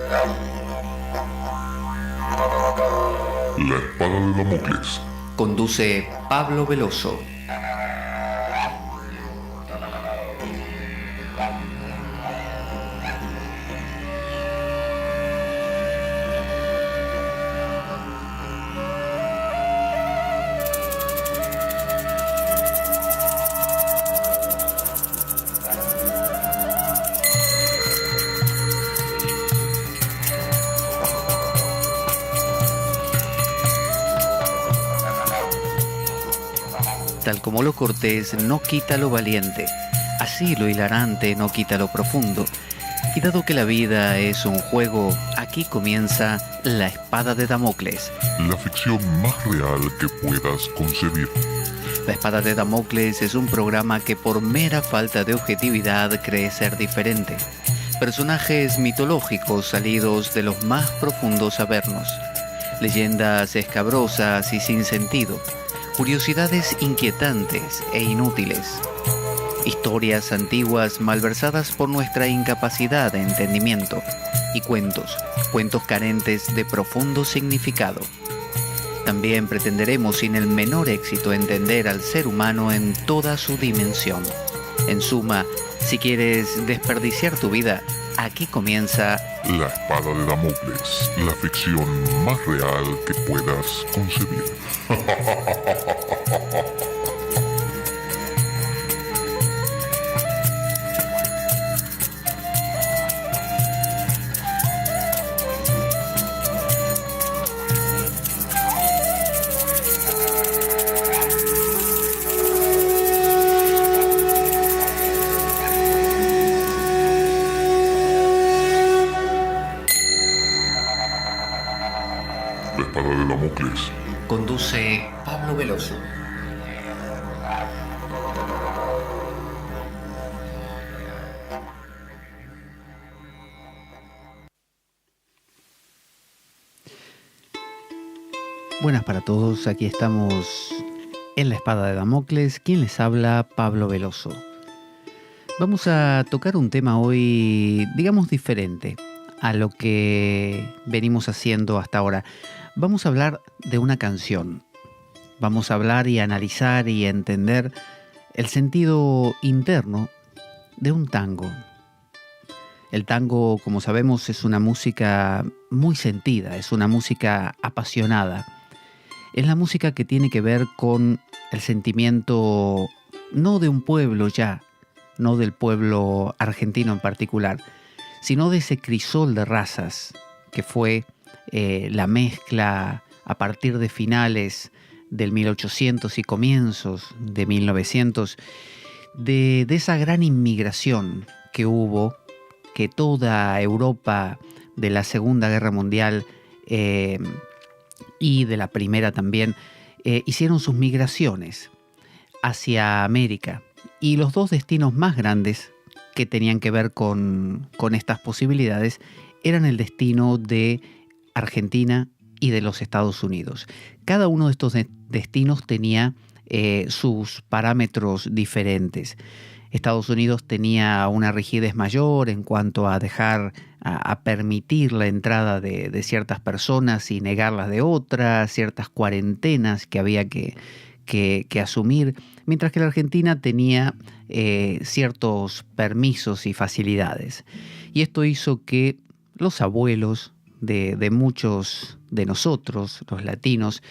La espada de Damocles. Conduce Pablo Veloso. Tal como lo cortés no quita lo valiente, así lo hilarante no quita lo profundo. Y dado que la vida es un juego, aquí comienza La Espada de Damocles. La ficción más real que puedas concebir. La Espada de Damocles es un programa que por mera falta de objetividad cree ser diferente. Personajes mitológicos salidos de los más profundos avernos. Leyendas escabrosas y sin sentido. Curiosidades inquietantes e inútiles. Historias antiguas malversadas por nuestra incapacidad de entendimiento. Y cuentos carentes de profundo significado. También pretenderemos sin el menor éxito entender al ser humano en toda su dimensión. En suma, si quieres desperdiciar tu vida, aquí comienza La Espada de Damocles, la ficción más real que puedas concebir. La Espada de Damocles. Conduce Pablo Veloso. Buenas para todos, aquí estamos en La Espada de Damocles. ¿Quién les habla? Pablo Veloso. Vamos a tocar un tema hoy, digamos, diferente a lo que venimos haciendo hasta ahora. Vamos a hablar de una canción. Vamos a hablar y analizar y entender el sentido interno de un tango. El tango, como sabemos, es una música muy sentida, es una música apasionada. Es la música que tiene que ver con el sentimiento no de un pueblo ya, no del pueblo argentino en particular, sino de ese crisol de razas que fue la mezcla a partir de finales del 1800 y comienzos de 1900, de esa gran inmigración que hubo, que toda Europa de la Segunda Guerra Mundial y de la Primera también hicieron sus migraciones hacia América. Y los dos destinos más grandes que tenían que ver con estas posibilidades eran el destino de Argentina y de los Estados Unidos. Cada uno de estos destinos tenía sus parámetros diferentes. Estados Unidos tenía una rigidez mayor en cuanto a a permitir la entrada de ciertas personas y negarlas de otras, ciertas cuarentenas que había que asumir, mientras que la Argentina tenía ciertos permisos y facilidades. Y esto hizo que los abuelos de muchos de nosotros, los latinos,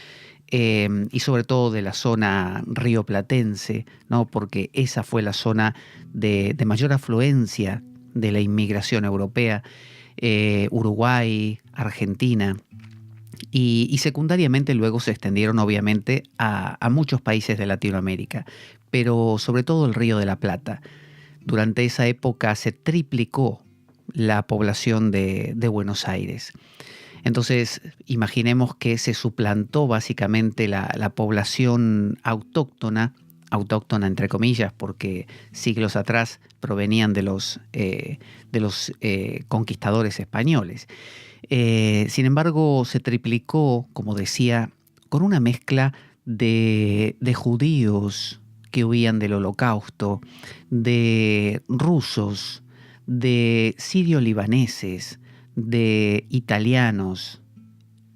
y sobre todo de la zona rioplatense, ¿no? Porque esa fue la zona de mayor afluencia de la inmigración europea, Uruguay, Argentina, y secundariamente luego se extendieron obviamente a muchos países de Latinoamérica, pero sobre todo el Río de la Plata. Durante esa época se triplicó la población de Buenos Aires. Entonces, imaginemos que se suplantó básicamente la población autóctona entre comillas, porque siglos atrás provenían de los conquistadores españoles. Sin embargo, se triplicó, como decía, con una mezcla de judíos que huían del Holocausto, de rusos, de sirio-libaneses, de italianos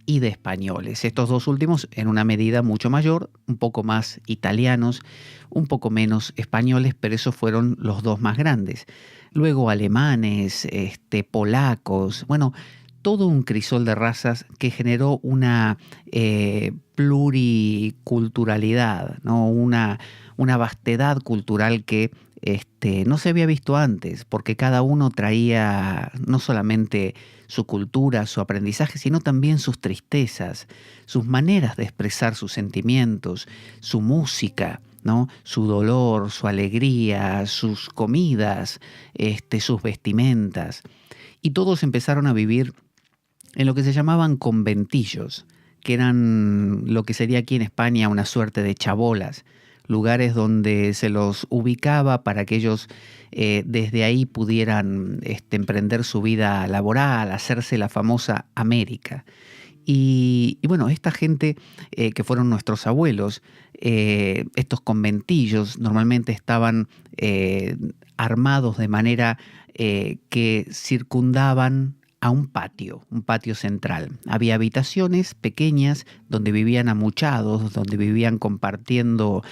y de españoles. Estos dos últimos en una medida mucho mayor, un poco más italianos, un poco menos españoles, pero esos fueron los dos más grandes. Luego alemanes, polacos, bueno, todo un crisol de razas que generó una pluriculturalidad, ¿no? Una vastedad cultural que no se había visto antes, porque cada uno traía no solamente su cultura, su aprendizaje, sino también sus tristezas, sus maneras de expresar sus sentimientos, su música, ¿no? Su dolor, su alegría, sus comidas, sus vestimentas. Y todos empezaron a vivir en lo que se llamaban conventillos, que eran lo que sería aquí en España una suerte de chabolas, lugares donde se los ubicaba para que ellos desde ahí pudieran emprender su vida laboral, hacerse la famosa América. Y bueno, esta gente que fueron nuestros abuelos, estos conventillos normalmente estaban armados de manera que circundaban a un patio central. Había habitaciones pequeñas donde vivían amuchados, donde vivían compartiendo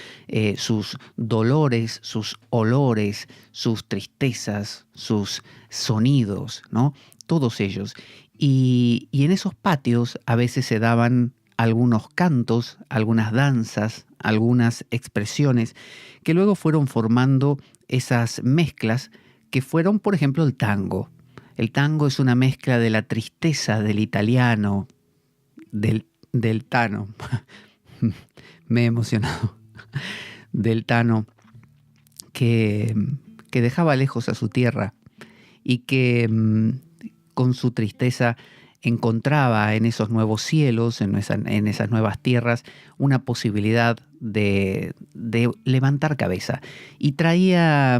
sus dolores, sus olores, sus tristezas, sus sonidos, ¿no? Todos ellos. Y en esos patios a veces se daban algunos cantos, algunas danzas, algunas expresiones que luego fueron formando esas mezclas que fueron, por ejemplo, el tango. El tango es una mezcla de la tristeza del italiano, del tano, me he emocionado, del tano que dejaba lejos a su tierra y que con su tristeza encontraba en esos nuevos cielos, en esas nuevas tierras, una posibilidad de levantar cabeza. Y traía,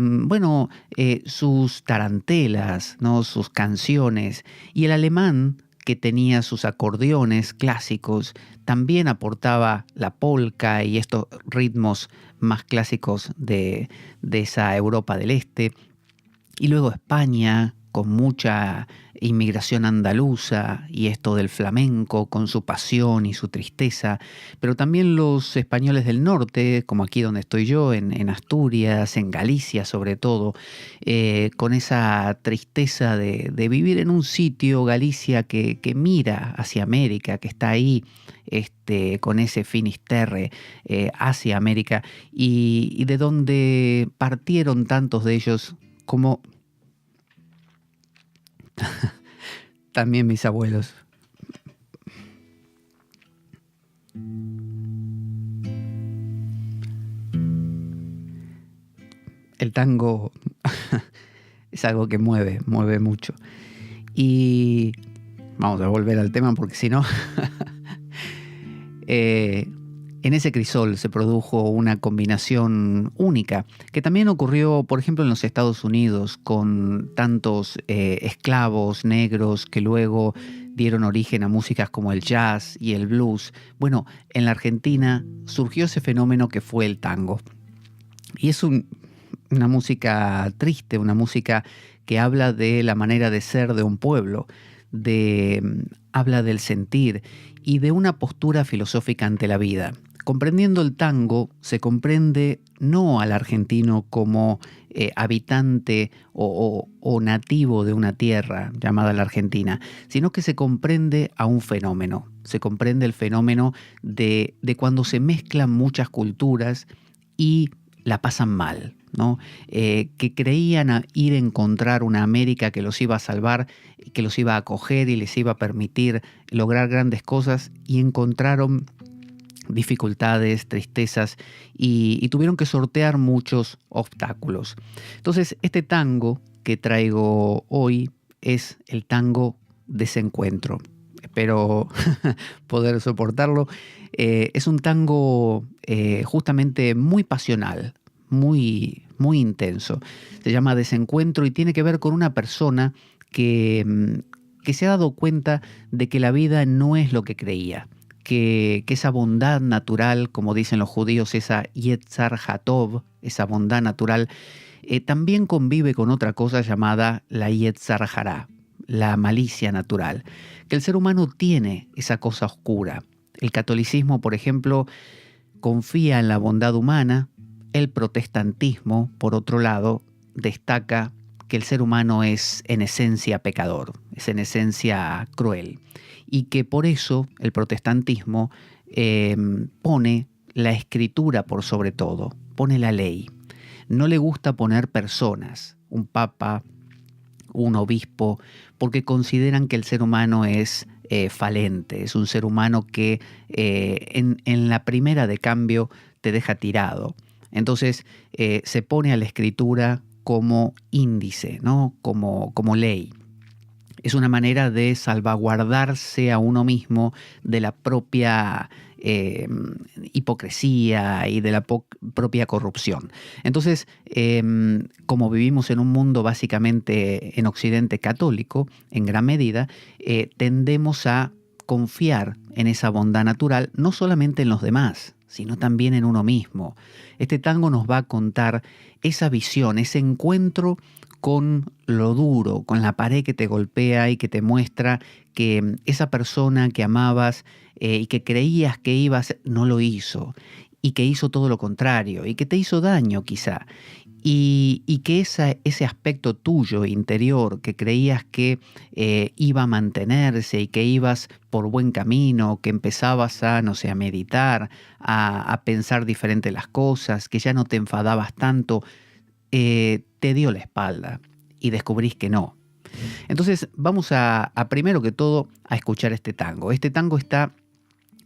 sus tarantelas, ¿no? Sus canciones. Y el alemán, que tenía sus acordeones clásicos, también aportaba la polka y estos ritmos más clásicos de esa Europa del Este. Y luego España, con mucha inmigración andaluza y esto del flamenco con su pasión y su tristeza, pero también los españoles del norte, como aquí donde estoy yo, en Asturias, en Galicia sobre todo, con esa tristeza de vivir en un sitio, Galicia, que mira hacia América, que está ahí con ese Finisterre hacia América y de donde partieron tantos de ellos como también mis abuelos. El tango es algo que mueve mucho. Y vamos a volver al tema porque si no... En ese crisol se produjo una combinación única, que también ocurrió, por ejemplo, en los Estados Unidos, con tantos esclavos negros que luego dieron origen a músicas como el jazz y el blues. Bueno, en la Argentina surgió ese fenómeno que fue el tango. Y es una música triste, una música que habla de la manera de ser de un pueblo, habla del sentir y de una postura filosófica ante la vida. Comprendiendo el tango, se comprende no al argentino como habitante o nativo de una tierra llamada la Argentina, sino que se comprende a un fenómeno. Se comprende el fenómeno de cuando se mezclan muchas culturas y la pasan mal, ¿no? Que creían ir a encontrar una América que los iba a salvar, que los iba a acoger y les iba a permitir lograr grandes cosas, y encontraron dificultades, tristezas y tuvieron que sortear muchos obstáculos. Entonces, este tango que traigo hoy es el tango Desencuentro. Espero poder soportarlo. Es un tango justamente muy pasional, muy, muy intenso. Se llama Desencuentro y tiene que ver con una persona que se ha dado cuenta de que la vida no es lo que creía. Que esa bondad natural, como dicen los judíos, esa Yetzar Hatov, esa bondad natural, también convive con otra cosa llamada la Yetzar Hará, la malicia natural, que el ser humano tiene esa cosa oscura. El catolicismo, por ejemplo, confía en la bondad humana. El protestantismo, por otro lado, destaca que el ser humano es en esencia pecador, es en esencia cruel, y que por eso el protestantismo pone la escritura por sobre todo, pone la ley. No le gusta poner personas, un papa, un obispo, porque consideran que el ser humano es falente, es un ser humano que en la primera de cambio te deja tirado. Entonces se pone a la escritura como índice, ¿no? como ley. Es una manera de salvaguardarse a uno mismo de la propia hipocresía y de la propia corrupción. Entonces, como vivimos en un mundo básicamente en Occidente católico, en gran medida, tendemos a confiar en esa bondad natural, no solamente en los demás, sino también en uno mismo. Este tango nos va a contar esa visión, ese encuentro con lo duro, con la pared que te golpea y que te muestra que esa persona que amabas y que creías que ibas, no lo hizo, y que hizo todo lo contrario, y que te hizo daño quizá, y que ese aspecto tuyo interior que creías que iba a mantenerse y que ibas por buen camino, que empezabas a, no sé, a meditar, a pensar diferente las cosas, que ya no te enfadabas tanto, te dio la espalda y descubrís que no. Entonces vamos a primero que todo a escuchar este tango. Este tango está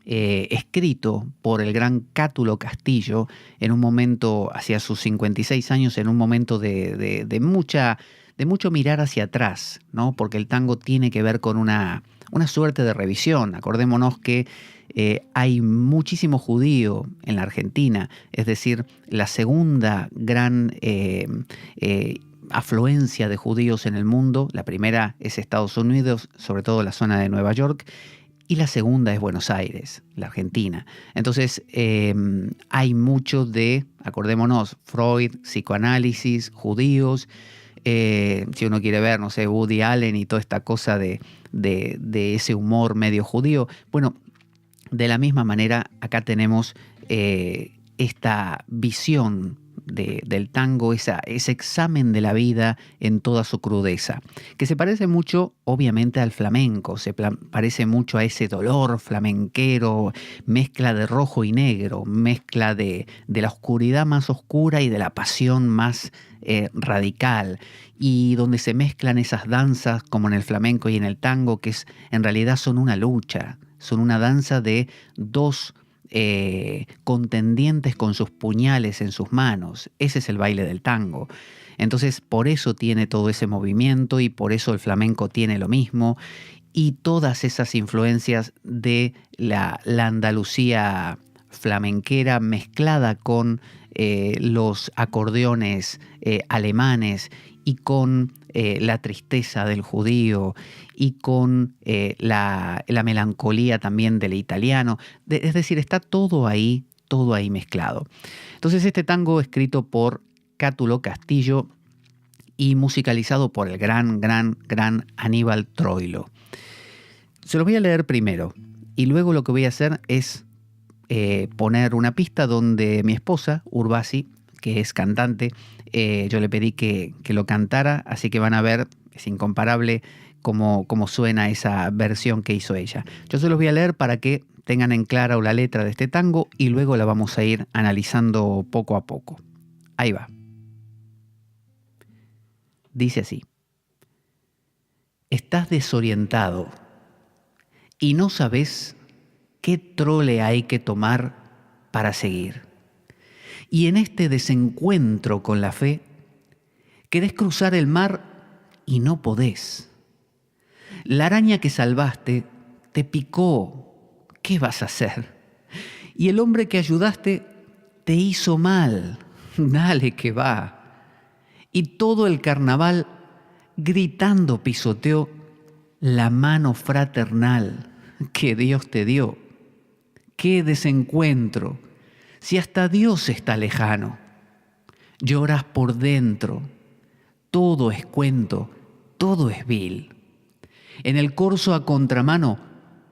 escrito por el gran Cátulo Castillo en un momento, hacia sus 56 años, en un momento de mucho mirar hacia atrás, ¿no? Porque el tango tiene que ver con una suerte de revisión. Acordémonos que hay muchísimo judío en la Argentina, es decir, la segunda gran afluencia de judíos en el mundo. La primera es Estados Unidos, sobre todo la zona de Nueva York, y la segunda es Buenos Aires, la Argentina. Entonces hay mucho de, acordémonos, Freud, psicoanálisis, judíos. Si uno quiere ver, no sé, Woody Allen y toda esta cosa de ese humor medio judío. Bueno, de la misma manera, acá tenemos esta visión del tango, ese examen de la vida en toda su crudeza, que se parece mucho, obviamente, al flamenco, se parece mucho a ese dolor flamenquero, mezcla de rojo y negro, mezcla de la oscuridad más oscura y de la pasión más radical, y donde se mezclan esas danzas como en el flamenco y en el tango, que en realidad son una lucha, son una danza de dos contendientes con sus puñales en sus manos. Ese es el baile del tango. Entonces, por eso tiene todo ese movimiento y por eso el flamenco tiene lo mismo, y todas esas influencias de la Andalucía flamenquera mezclada con los acordeones alemanes y con la tristeza del judío y con la melancolía también del italiano. Es decir, está todo ahí mezclado. Entonces este tango, escrito por Cátulo Castillo y musicalizado por el gran Aníbal Troilo. Se los voy a leer primero y luego lo que voy a hacer es poner una pista donde mi esposa, Urbasi, que es cantante, yo le pedí que lo cantara, así que van a ver, es incomparable cómo suena esa versión que hizo ella. Yo se los voy a leer para que tengan en claro la letra de este tango y luego la vamos a ir analizando poco a poco. Ahí va. Dice así: estás desorientado y no sabes qué trole hay que tomar para seguir. Y en este desencuentro con la fe, querés cruzar el mar y no podés. La araña que salvaste te picó, ¿qué vas a hacer? Y el hombre que ayudaste te hizo mal, dale que va. Y todo el carnaval gritando pisoteó la mano fraternal que Dios te dio. ¡Qué desencuentro! Si hasta Dios está lejano, lloras por dentro, todo es cuento, todo es vil. En el corso a contramano,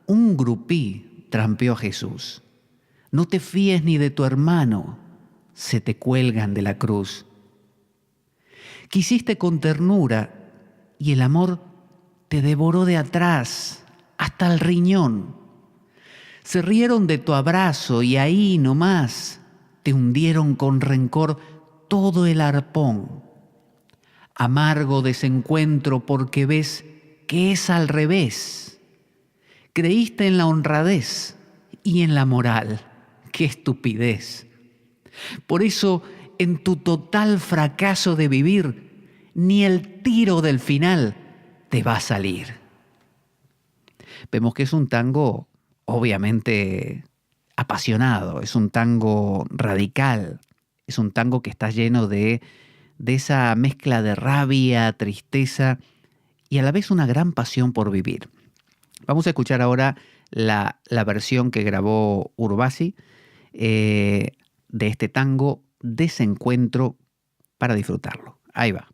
un grupí trampeó a Jesús. No te fíes ni de tu hermano, se te cuelgan de la cruz. Quisiste con ternura y el amor te devoró de atrás hasta el riñón. Se rieron de tu abrazo y ahí nomás te hundieron con rencor todo el arpón. Amargo desencuentro porque ves que es al revés. Creíste en la honradez y en la moral. ¡Qué estupidez! Por eso, en tu total fracaso de vivir, ni el tiro del final te va a salir. Vemos que es un tango obviamente apasionado, es un tango radical, es un tango que está lleno de esa mezcla de rabia, tristeza y a la vez una gran pasión por vivir. Vamos a escuchar ahora la versión que grabó Urbasi de este tango Desencuentro para disfrutarlo. Ahí va.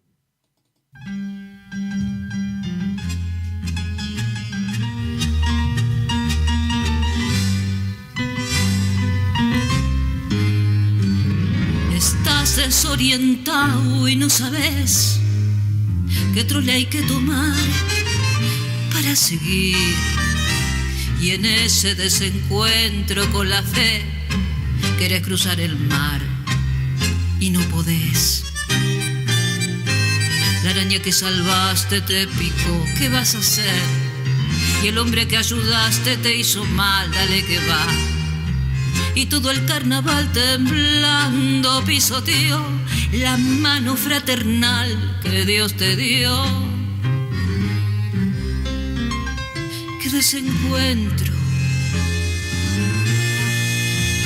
Estás desorientado y no sabes qué trole hay que tomar para seguir. Y en ese desencuentro con la fe querés cruzar el mar y no podés. La araña que salvaste te picó, ¿qué vas a hacer? Y el hombre que ayudaste te hizo mal, dale que va. Y todo el carnaval temblando pisoteó la mano fraternal que Dios te dio. ¡Qué desencuentro!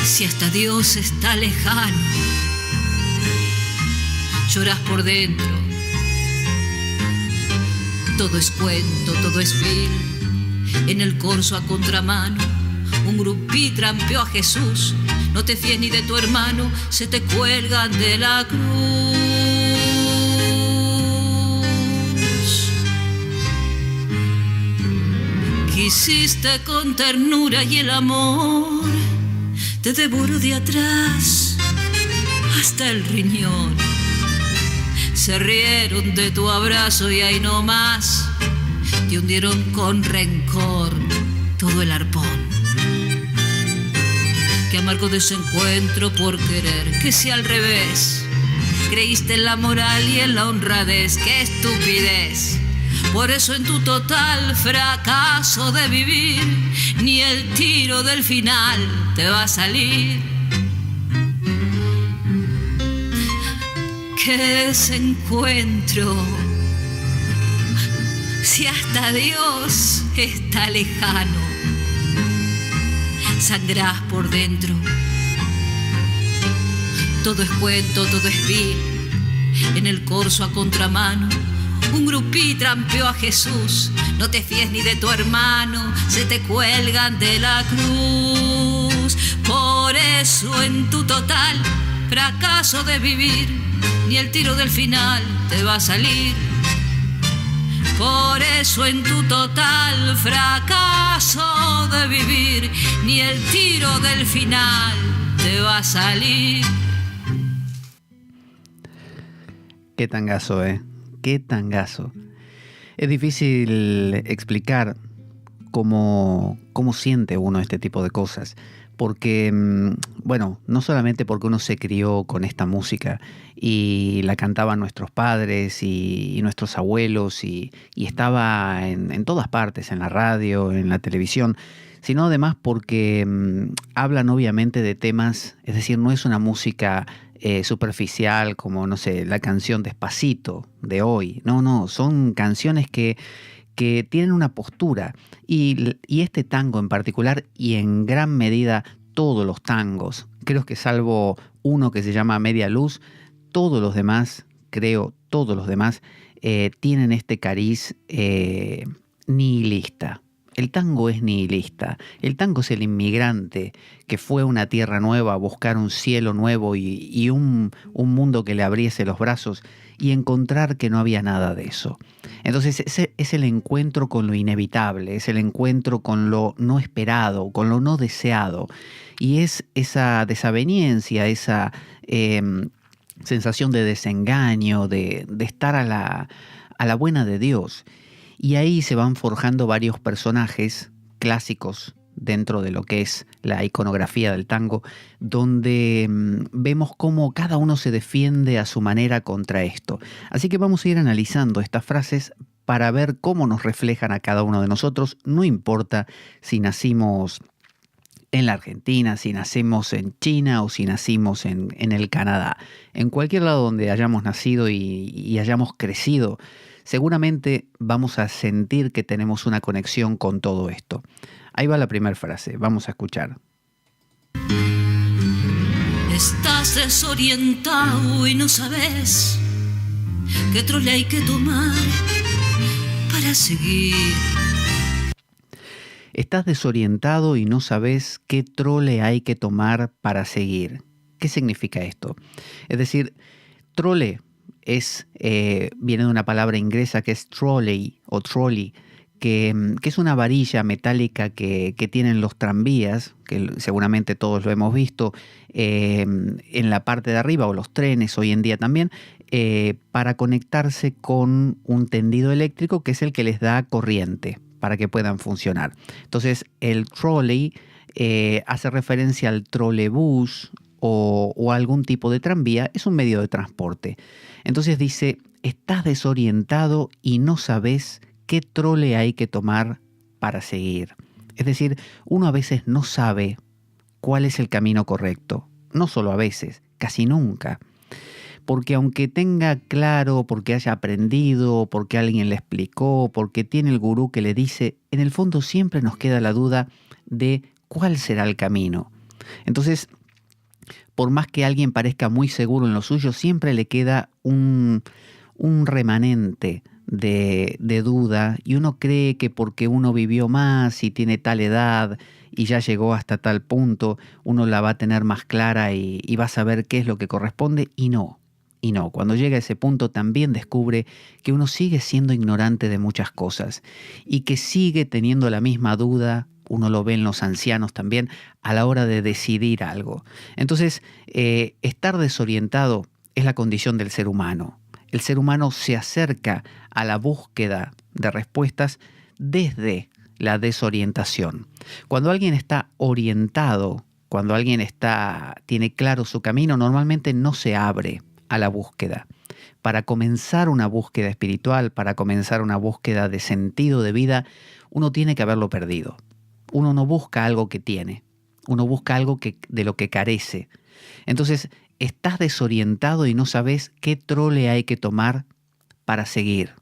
Si hasta Dios está lejano, lloras por dentro. Todo es cuento, todo es vil. En el corso a contramano un grupí trampeó a Jesús. No te fíes ni de tu hermano, se te cuelgan de la cruz. Quisiste con ternura y el amor te devoró de atrás hasta el riñón. Se rieron de tu abrazo y ahí nomás te hundieron con rencor todo el arpón. Qué amargo desencuentro por querer que sea al revés. Creíste en la moral y en la honradez, qué estupidez. Por eso en tu total fracaso de vivir, ni el tiro del final te va a salir. Qué desencuentro, si hasta Dios está lejano. Sangrás por dentro. Todo es cuento, todo es vil. En el corso a contramano un grupí trampeó a Jesús. No te fíes ni de tu hermano, se te cuelgan de la cruz. Por eso en tu total fracaso de vivir, ni el tiro del final te va a salir. Por eso en tu total fracaso de vivir, ni el tiro del final te va a salir. Qué tangazo, qué tangazo. Es difícil explicar cómo siente uno este tipo de cosas. Porque, bueno, no solamente porque uno se crió con esta música y la cantaban nuestros padres y nuestros abuelos y estaba en todas partes, en la radio, en la televisión, sino además porque hablan obviamente de temas, es decir, no es una música superficial como, no sé, la canción Despacito de hoy. No, son canciones que tienen una postura y este tango en particular y en gran medida todos los tangos, creo que salvo uno que se llama Media Luz, todos los demás tienen este cariz nihilista. El tango es nihilista. El tango es el inmigrante que fue a una tierra nueva a buscar un cielo nuevo y un mundo que le abriese los brazos y encontrar que no había nada de eso. Entonces es el encuentro con lo inevitable, es el encuentro con lo no esperado, con lo no deseado. Y es esa desaveniencia, esa sensación de desengaño, de estar a la buena de Dios. Y ahí se van forjando varios personajes clásicos dentro de lo que es la iconografía del tango, donde vemos cómo cada uno se defiende a su manera contra esto. Así que vamos a ir analizando estas frases para ver cómo nos reflejan a cada uno de nosotros. No importa si nacimos en la Argentina, si nacemos en China o si nacimos en el Canadá. En cualquier lado donde hayamos nacido y hayamos crecido, seguramente vamos a sentir que tenemos una conexión con todo esto. Ahí va la primera frase, vamos a escuchar. Estás desorientado y no sabes qué trole hay que tomar para seguir. Estás desorientado y no sabes qué trole hay que tomar para seguir. ¿Qué significa esto? Es decir, trole viene de una palabra inglesa que es trolley o trolley, que es una varilla metálica que tienen los tranvías, que seguramente todos lo hemos visto, en la parte de arriba, o los trenes hoy en día también, para conectarse con un tendido eléctrico que es el que les da corriente para que puedan funcionar. Entonces el trolley hace referencia al trolebús o algún tipo de tranvía, es un medio de transporte. Entonces dice, estás desorientado y no sabes qué trole hay que tomar para seguir. Es decir, uno a veces no sabe cuál es el camino correcto. No solo a veces, casi nunca. Porque aunque tenga claro, porque haya aprendido, porque alguien le explicó, porque tiene el gurú que le dice, en el fondo siempre nos queda la duda de cuál será el camino. Entonces, por más que alguien parezca muy seguro en lo suyo, siempre le queda un remanente de duda, y uno cree que porque uno vivió más y tiene tal edad y ya llegó hasta tal punto, uno la va a tener más clara y va a saber qué es lo que corresponde, y no. Y no, cuando llega a ese punto también descubre que uno sigue siendo ignorante de muchas cosas y que sigue teniendo la misma duda, uno lo ve en los ancianos también, a la hora de decidir algo. Entonces, estar desorientado es la condición del ser humano. El ser humano se acerca a la búsqueda de respuestas desde la desorientación. Cuando alguien está orientado, cuando alguien tiene claro su camino, normalmente no se abre a la búsqueda. Para comenzar una búsqueda espiritual, para comenzar una búsqueda de sentido de vida, uno tiene que haberlo perdido. Uno no busca algo que tiene, uno busca algo de lo que carece. Entonces, estás desorientado y no sabes qué trole hay que tomar para seguir.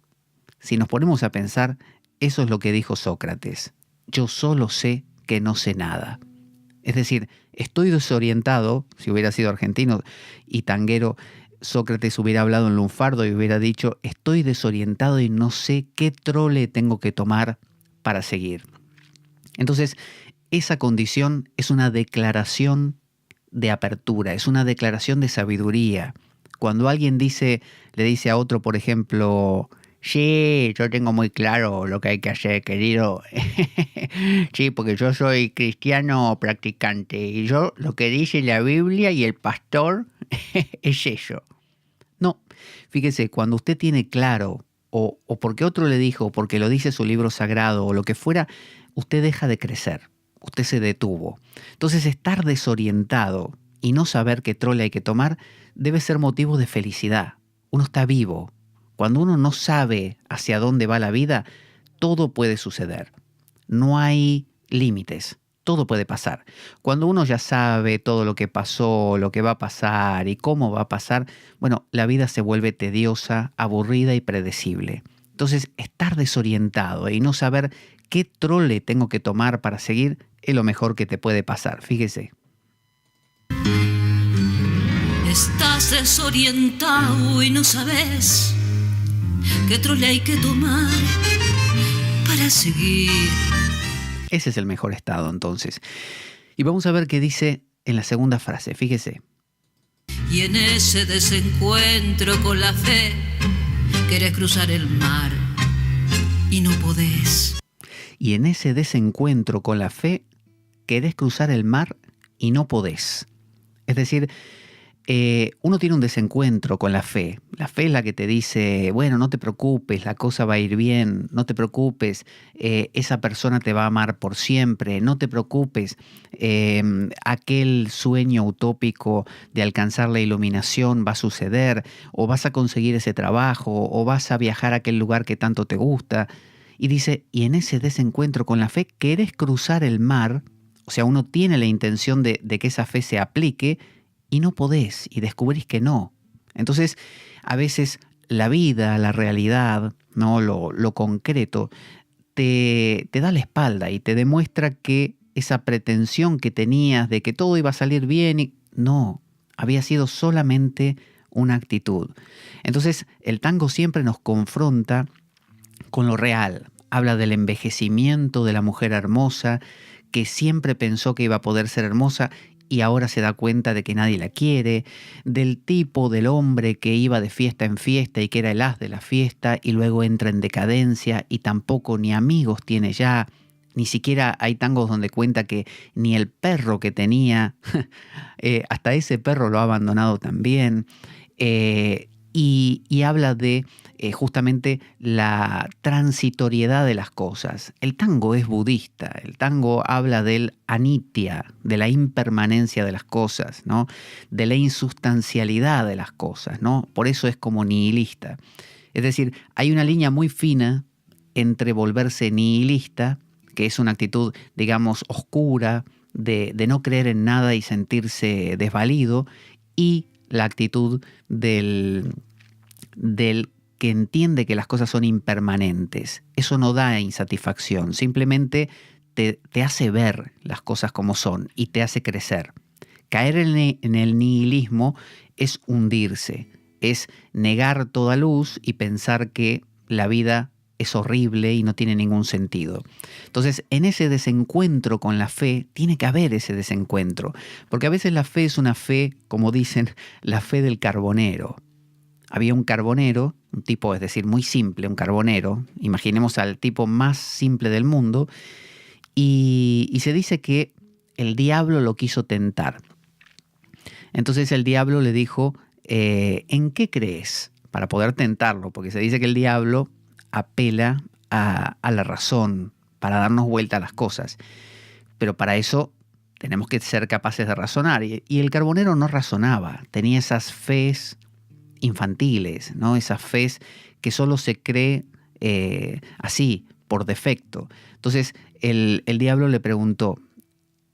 Si nos ponemos a pensar, eso es lo que dijo Sócrates. Yo solo sé que no sé nada. Es decir, estoy desorientado. Si hubiera sido argentino y tanguero, Sócrates hubiera hablado en lunfardo y hubiera dicho, estoy desorientado y no sé qué trole tengo que tomar para seguir. Entonces, esa condición es una declaración de apertura, es una declaración de sabiduría. Cuando alguien le dice a otro, por ejemplo, sí, yo tengo muy claro lo que hay que hacer, querido. Sí, porque yo soy cristiano practicante y yo lo que dice la Biblia y el pastor es eso. No, fíjese, cuando usted tiene claro, o porque otro le dijo, o porque lo dice su libro sagrado, o lo que fuera, usted deja de crecer, usted se detuvo. Entonces, estar desorientado y no saber qué trole hay que tomar debe ser motivo de felicidad. Uno está vivo. Cuando uno no sabe hacia dónde va la vida, todo puede suceder. No hay límites. Todo puede pasar. Cuando uno ya sabe todo lo que pasó, lo que va a pasar y cómo va a pasar, bueno, la vida se vuelve tediosa, aburrida y predecible. Entonces, estar desorientado y no saber qué trole tengo que tomar para seguir es lo mejor que te puede pasar. Fíjese. Estás desorientado y no sabes qué trole hay que tomar para seguir. Ese es el mejor estado, entonces. Y vamos a ver qué dice en la segunda frase, fíjese. Y en ese desencuentro con la fe, querés cruzar el mar y no podés. Y en ese desencuentro con la fe, querés cruzar el mar y no podés. Es decir, uno tiene un desencuentro con la fe. La fe es la que te dice, bueno, no te preocupes, la cosa va a ir bien, no te preocupes, esa persona te va a amar por siempre, no te preocupes, aquel sueño utópico de alcanzar la iluminación va a suceder, o vas a conseguir ese trabajo, o vas a viajar a aquel lugar que tanto te gusta. Y dice, y en ese desencuentro con la fe, querés cruzar el mar, o sea, uno tiene la intención de que esa fe se aplique, y no podés, y descubrís que no. Entonces, a veces la vida, la realidad, ¿no? Lo concreto, te da la espalda y te demuestra que esa pretensión que tenías de que todo iba a salir bien, no, había sido solamente una actitud. Entonces, el tango siempre nos confronta con lo real. Habla del envejecimiento de la mujer hermosa, que siempre pensó que iba a poder ser hermosa y ahora se da cuenta de que nadie la quiere, del tipo del hombre que iba de fiesta en fiesta y que era el as de la fiesta y luego entra en decadencia y tampoco ni amigos tiene ya, ni siquiera hay tangos donde cuenta que ni el perro que tenía, hasta ese perro lo ha abandonado también, y habla de justamente la transitoriedad de las cosas. El tango es budista, el tango habla del anitya, de la impermanencia de las cosas, ¿no? De la insustancialidad de las cosas, ¿no? Por eso es como nihilista. Es decir, hay una línea muy fina entre volverse nihilista, que es una actitud, digamos, oscura, de no creer en nada y sentirse desvalido, y la actitud del que entiende que las cosas son impermanentes. Eso no da insatisfacción, simplemente te hace ver las cosas como son y te hace crecer. Caer en el nihilismo es hundirse, es negar toda luz y pensar que la vida es horrible y no tiene ningún sentido. Entonces, en ese desencuentro con la fe, tiene que haber ese desencuentro, porque a veces la fe es una fe, como dicen, la fe del carbonero. Había un carbonero, un tipo, es decir, muy simple, un carbonero, imaginemos al tipo más simple del mundo, y se dice que el diablo lo quiso tentar. Entonces el diablo le dijo, ¿en qué crees? Para poder tentarlo, porque se dice que el diablo apela a la razón, para darnos vuelta a las cosas. Pero para eso tenemos que ser capaces de razonar. Y el carbonero no razonaba, tenía esas fes infantiles, ¿no? Esas fes que solo se cree así, por defecto. Entonces el diablo le preguntó,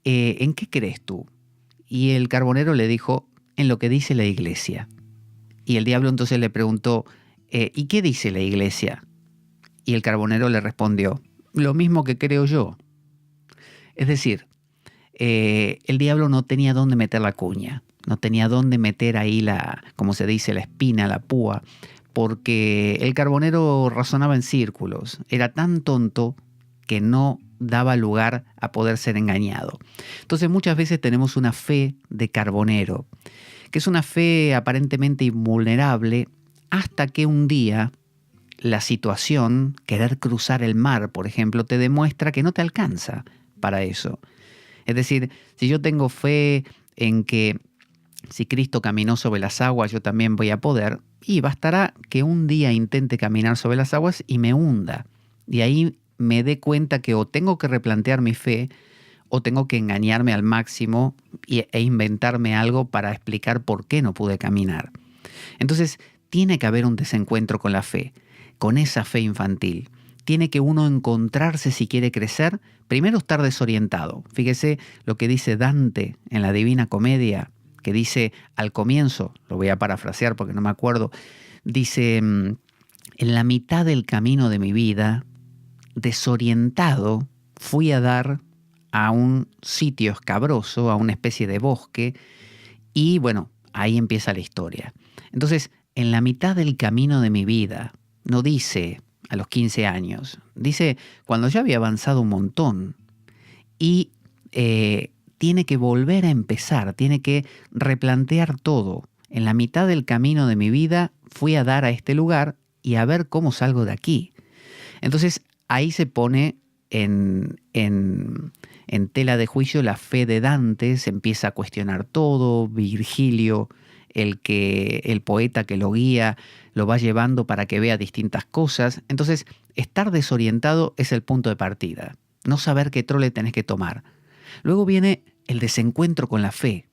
¿en qué crees tú? Y el carbonero le dijo, en lo que dice la iglesia. Y el diablo entonces le preguntó, ¿y qué dice la iglesia? Y el carbonero le respondió, lo mismo que creo yo. Es decir, el diablo no tenía dónde meter la cuña, no tenía dónde meter ahí como se dice, la espina, la púa, porque el carbonero razonaba en círculos, era tan tonto que no daba lugar a poder ser engañado. Entonces muchas veces tenemos una fe de carbonero, que es una fe aparentemente invulnerable, hasta que un día la situación, querer cruzar el mar, por ejemplo, te demuestra que no te alcanza para eso. Es decir, si yo tengo fe en que si Cristo caminó sobre las aguas, yo también voy a poder, y bastará que un día intente caminar sobre las aguas y me hunda. Y ahí me dé cuenta que o tengo que replantear mi fe, o tengo que engañarme al máximo e inventarme algo para explicar por qué no pude caminar. Entonces, tiene que haber un desencuentro con la fe, con esa fe infantil. Tiene que uno encontrarse si quiere crecer, primero estar desorientado. Fíjese lo que dice Dante en la Divina Comedia, que dice al comienzo, lo voy a parafrasear porque no me acuerdo, dice, en la mitad del camino de mi vida, desorientado, fui a dar a un sitio escabroso, a una especie de bosque, y bueno, ahí empieza la historia. Entonces, en la mitad del camino de mi vida, no dice a los 15 años, dice cuando ya había avanzado un montón, y tiene que volver a empezar, tiene que replantear todo. En la mitad del camino de mi vida fui a dar a este lugar y a ver cómo salgo de aquí. Entonces ahí se pone en tela de juicio la fe de Dante, se empieza a cuestionar todo. Virgilio, el poeta que lo guía, lo va llevando para que vea distintas cosas. Entonces, estar desorientado es el punto de partida. No saber qué trole tenés que tomar. Luego viene el desencuentro con la fe.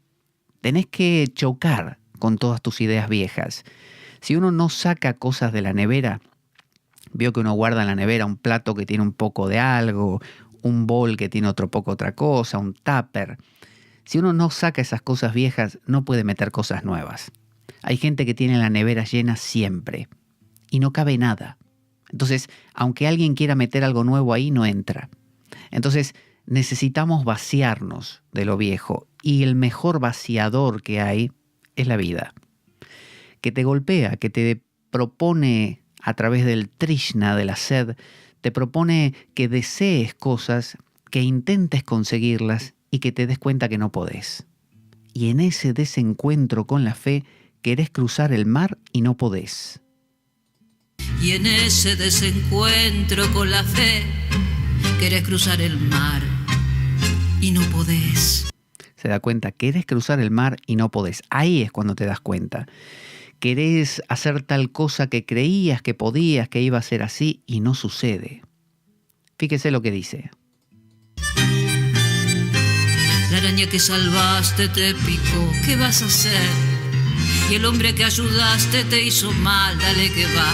Tenés que chocar con todas tus ideas viejas. Si uno no saca cosas de la nevera, veo que uno guarda en la nevera un plato que tiene un poco de algo, un bol que tiene otro poco otra cosa, un tupper. Si uno no saca esas cosas viejas, no puede meter cosas nuevas. Hay gente que tiene la nevera llena siempre y no cabe nada. Entonces, aunque alguien quiera meter algo nuevo ahí, no entra. Entonces, necesitamos vaciarnos de lo viejo, y el mejor vaciador que hay es la vida, que te golpea, que te propone a través del trishna, de la sed, te propone que desees cosas, que intentes conseguirlas y que te des cuenta que no podés. Y en ese desencuentro con la fe, querés cruzar el mar y no podés. Y en ese desencuentro con la fe, querés cruzar el mar y no podés. Se da cuenta, querés cruzar el mar y no podés. Ahí es cuando te das cuenta. Querés hacer tal cosa que creías que podías, que iba a ser así, y no sucede. Fíjese lo que dice. La araña que salvaste te picó, ¿qué vas a hacer? Y el hombre que ayudaste te hizo mal, dale que va.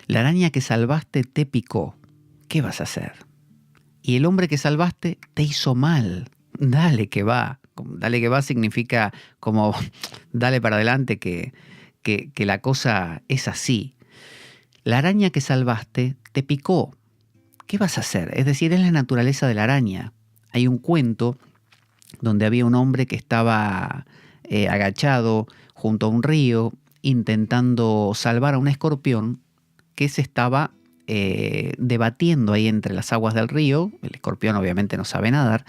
La araña que salvaste te picó, ¿qué vas a hacer? Y el hombre que salvaste te hizo mal, dale que va. Dale que va significa como dale para adelante, que la cosa es así. La araña que salvaste te picó, ¿qué vas a hacer? Es decir, es la naturaleza de la araña. Hay un cuento donde había un hombre que estaba agachado junto a un río intentando salvar a un escorpión que se estaba debatiendo ahí entre las aguas del río. El escorpión obviamente no sabe nadar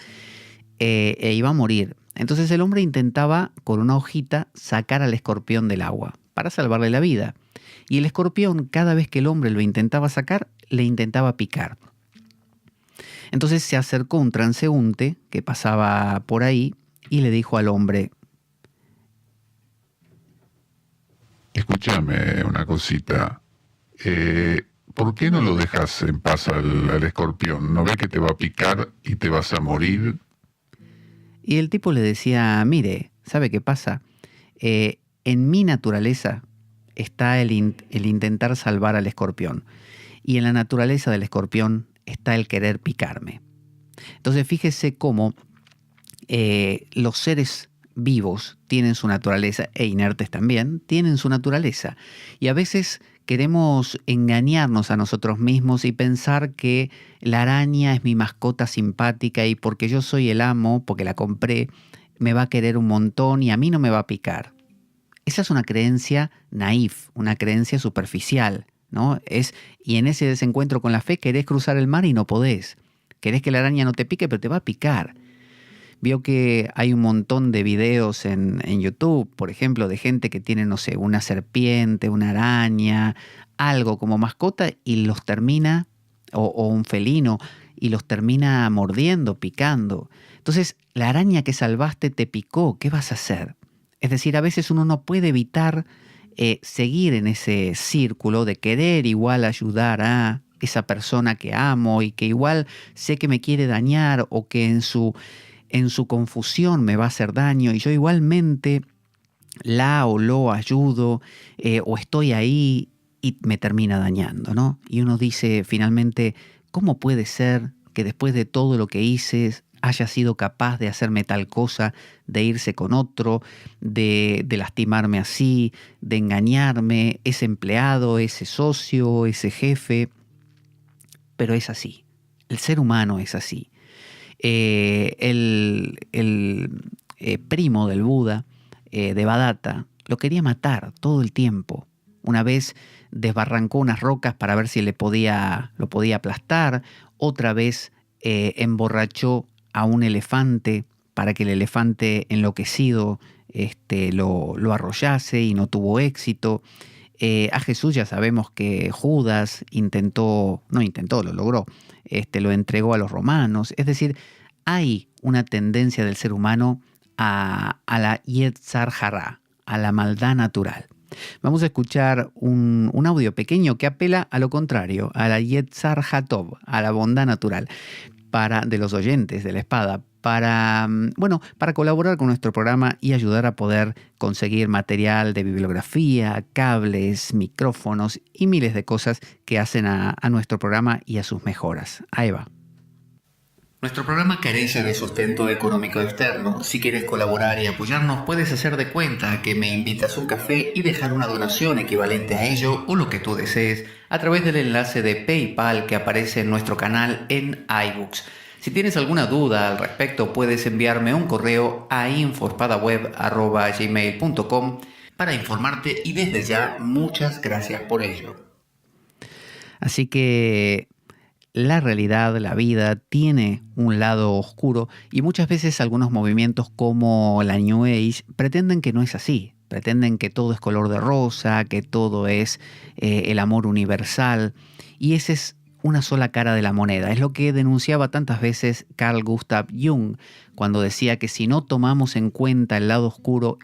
e iba a morir. Entonces el hombre intentaba con una hojita sacar al escorpión del agua para salvarle la vida. Y el escorpión, cada vez que el hombre lo intentaba sacar, le intentaba picar. Entonces se acercó un transeúnte que pasaba por ahí y le dijo al hombre: escúchame una cosita. ¿Por qué no lo dejas en paz al escorpión? ¿No ves que te va a picar y te vas a morir? Y el tipo le decía: mire, ¿sabe qué pasa? En mi naturaleza está el intentar salvar al escorpión. Y en la naturaleza del escorpión está el querer picarme. Entonces fíjese cómo los seres vivos tienen su naturaleza, e inertes también, tienen su naturaleza. Y a veces queremos engañarnos a nosotros mismos y pensar que la araña es mi mascota simpática y porque yo soy el amo, porque la compré, me va a querer un montón y a mí no me va a picar. Esa es una creencia naif, una creencia superficial, ¿no? Y en ese desencuentro con la fe querés cruzar el mar y no podés. Querés que la araña no te pique, pero te va a picar. Vio que hay un montón de videos en YouTube, por ejemplo, de gente que tiene, no sé, una serpiente, una araña, algo como mascota y los termina, o un felino, y los termina mordiendo, picando. Entonces, la araña que salvaste te picó, ¿qué vas a hacer? Es decir, a veces uno no puede evitar seguir en ese círculo de querer igual ayudar a esa persona que amo y que igual sé que me quiere dañar o que en su confusión me va a hacer daño y yo igualmente la o lo ayudo o estoy ahí y me termina dañando, ¿no? Y uno dice finalmente, ¿cómo puede ser que después de todo lo que hice haya sido capaz de hacerme tal cosa, de irse con otro, de lastimarme así, de engañarme, ese empleado, ese socio, ese jefe? Pero es así, el ser humano es así. El primo del Buda, Devadatta, lo quería matar todo el tiempo. Una vez desbarrancó unas rocas para ver si lo podía aplastar. Otra vez emborrachó a un elefante para que el elefante enloquecido lo arrollase y no tuvo éxito. A Jesús ya sabemos que Judas lo logró, lo entregó a los romanos. Es decir, hay una tendencia del ser humano a la Yetzar Hará, a la maldad natural. Vamos a escuchar un audio pequeño que apela a lo contrario, a la Yetzar Hatov, a la bondad natural, de los oyentes de La Espada, para colaborar con nuestro programa y ayudar a poder conseguir material de bibliografía, cables, micrófonos y miles de cosas que hacen a nuestro programa y a sus mejoras. Ahí va. Nuestro programa carece de sustento económico externo. Si quieres colaborar y apoyarnos, puedes hacer de cuenta que me invitas un café y dejar una donación equivalente a ello o lo que tú desees a través del enlace de PayPal que aparece en nuestro canal en iBooks. Si tienes alguna duda al respecto, puedes enviarme un correo a infospadaweb@gmail.com para informarte y desde ya muchas gracias por ello. Así que la realidad, la vida, tiene un lado oscuro y muchas veces algunos movimientos como la New Age pretenden que no es así. Pretenden que todo es color de rosa, que todo es el amor universal, y esa es una sola cara de la moneda. Es lo que denunciaba tantas veces Carl Gustav Jung cuando decía que si no tomamos en cuenta el lado oscuro,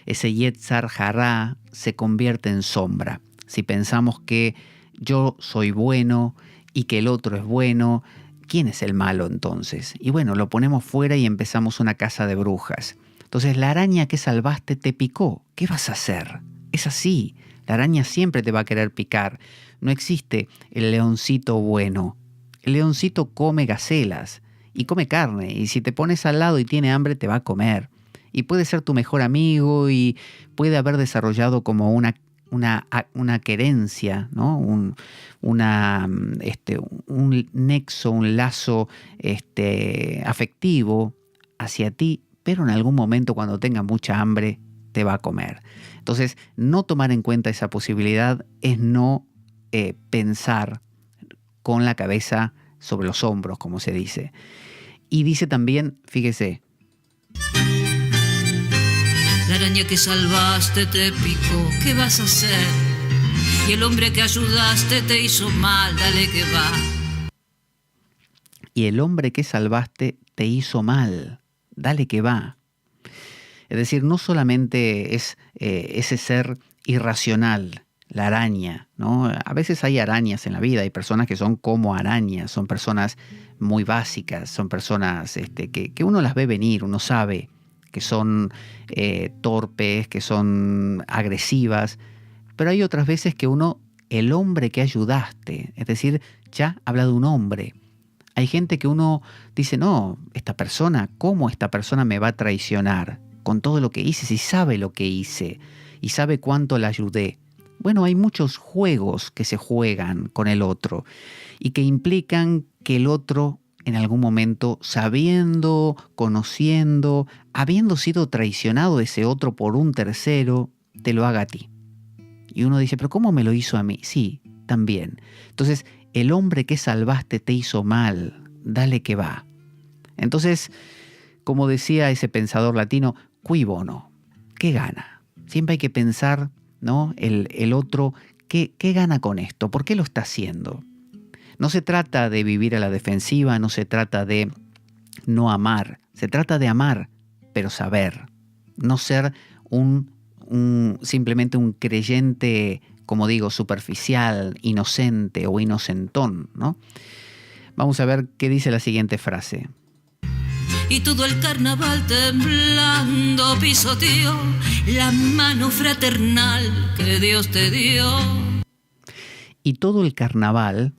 ese Yetzar Hará se convierte en sombra. Si pensamos que yo soy bueno y que el otro es bueno, ¿quién es el malo entonces? Y bueno, lo ponemos fuera y empezamos una casa de brujas. Entonces la araña que salvaste te picó. ¿Qué vas a hacer? Es así. La araña siempre te va a querer picar. No existe el leoncito bueno. El leoncito come gacelas y come carne. Y si te pones al lado y tiene hambre, te va a comer. Y puede ser tu mejor amigo y puede haber desarrollado como una querencia, ¿no? un nexo, un lazo afectivo hacia ti, pero en algún momento cuando tenga mucha hambre te va a comer. Entonces, no tomar en cuenta esa posibilidad es no pensar con la cabeza sobre los hombros, como se dice. Y dice también, fíjese, la araña que salvaste te picó, ¿qué vas a hacer? Y el hombre que ayudaste te hizo mal, dale que va. Y el hombre que salvaste te hizo mal, dale que va. Es decir, no solamente es ese ser irracional, la araña, ¿no? A veces hay arañas en la vida, hay personas que son como arañas, son personas muy básicas, son personas que uno las ve venir, uno sabe que son torpes, que son agresivas, pero hay otras veces que el hombre que ayudaste, es decir, ya habla de un hombre. Hay gente que uno dice, no, ¿cómo esta persona me va a traicionar? Con todo lo que hice, si sabe lo que hice y sabe cuánto la ayudé. Bueno, hay muchos juegos que se juegan con el otro y que implican que el otro en algún momento, sabiendo, conociendo, habiendo sido traicionado ese otro por un tercero, te lo haga a ti. Y uno dice, ¿pero cómo me lo hizo a mí? Sí, también. Entonces, el hombre que salvaste te hizo mal, dale que va. Entonces, como decía ese pensador latino, cui bono, ¿qué gana? Siempre hay que pensar, ¿no? El otro, ¿qué gana con esto? ¿Por qué lo está haciendo? No se trata de vivir a la defensiva, no se trata de no amar, se trata de amar, pero saber, no ser simplemente un creyente, como digo, superficial, inocente o inocentón, ¿no? Vamos a ver qué dice la siguiente frase. Y todo el carnaval temblando pisoteó la mano fraternal que Dios te dio. Y todo el carnaval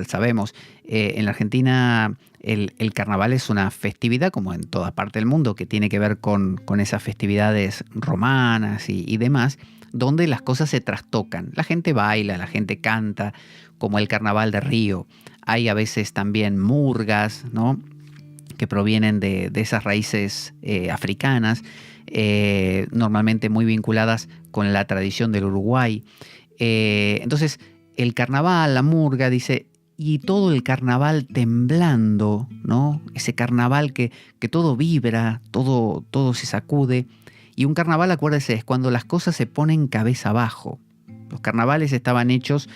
sabemos, en la Argentina el carnaval es una festividad, como en toda parte del mundo, que tiene que ver con esas festividades romanas y demás, donde las cosas se trastocan. La gente baila, la gente canta, como el carnaval de Río. Hay a veces también murgas, ¿no?, que provienen de esas raíces africanas, normalmente muy vinculadas con la tradición del Uruguay. Entonces, el carnaval, la murga, dice, y todo el carnaval temblando, ¿no? Ese carnaval que todo vibra, todo se sacude. Y un carnaval, acuérdese, es cuando las cosas se ponen cabeza abajo. Los carnavales estaban hechos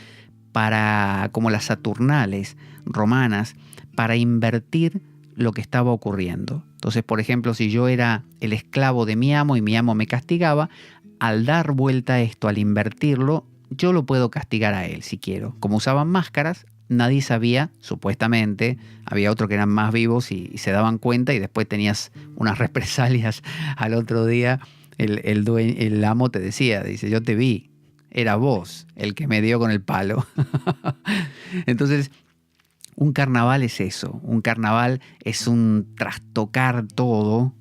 como las Saturnales romanas, para invertir lo que estaba ocurriendo. Entonces, por ejemplo, si yo era el esclavo de mi amo y mi amo me castigaba, al dar vuelta a esto, al invertirlo, yo lo puedo castigar a él si quiero. Como usaban máscaras, nadie sabía, supuestamente, había otros que eran más vivos y se daban cuenta, y después tenías unas represalias al otro día. El amo te decía, dice, yo te vi, era vos el que me dio con el palo. Entonces, un carnaval es eso, un carnaval es un trastocar todo,